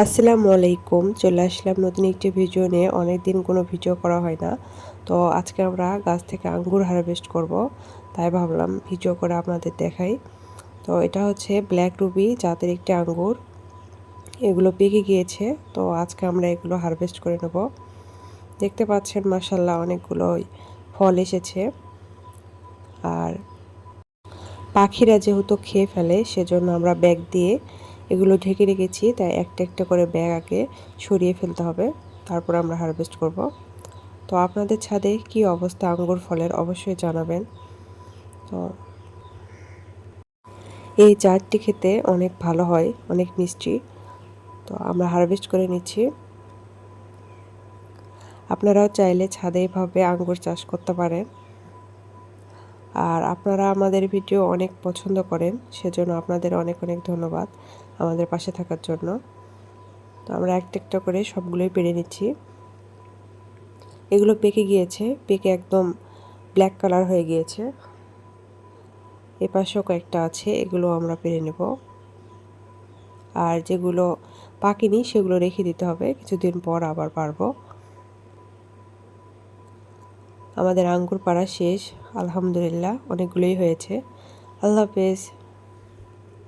আসসালামু আলাইকুম। চলে আসলাম নতুন একটি ভিডিও নিয়ে। অনেকদিন কোনো ভিডিও করা হয় না। তো আজকে আমরা গাছ থেকে আঙ্গুর হারভেস্ট করব। তাই ভাবলাম ভিডিও করে আপনাদের দেখাই। তো এটা হচ্ছে ব্ল্যাক রুবি জাতের একটি আঙ্গুর। এগুলো পেকে গিয়েছে। তো আজকে আমরা এগুলো হারভেস্ট করে নেব। দেখতে পাচ্ছেন মাশাআল্লাহ অনেকগুলোই ফল এসেছে। আর পাখিরা যেহেতু খেয়ে ফেলে সেজন্য আমরা ব্যাগ দিয়ে এগুলো ঢেকে রেখেছি। তাই একটা একটা করে ব্যাগ আগে সরিয়ে ফেলতে হবে, তারপর আমরা হারভেস্ট করব। তো আপনাদের ছাদে কি অবস্থা আঙ্গুর ফলের অবশ্যই জানাবেন। তো এই জাতটি খেতে অনেক ভালো হয়, অনেক মিষ্টি। তো আমরা হারভেস্ট করে নিচ্ছি। আপনারাও চাইলে ছাদে এভাবে আঙ্গুর চাষ করতে পারেন। আর আপনারা আমাদের ভিডিও অনেক পছন্দ করেন, সেজন্য আপনাদের অনেক অনেক ধন্যবাদ আমাদের পাশে থাকার জন্য। তো আমরা একটা একটা করে সবগুলোই পেরে নিচ্ছি। এগুলো পেকে গিয়েছে, পেকে একদম ব্ল্যাক কালার হয়ে গিয়েছে। এপাশেও কয়েকটা আছে, এগুলো আমরা পেরে নেব। আর যেগুলো পাকেনি সেগুলো রেখে দিতে হবে, কিছুদিন পর আবার পারবো। আমাদের আঙ্গুর পাড়া শেষ, আলহামদুলিল্লাহ অনেকগুলোই হয়েছে। আল্লাহ হাফেজ।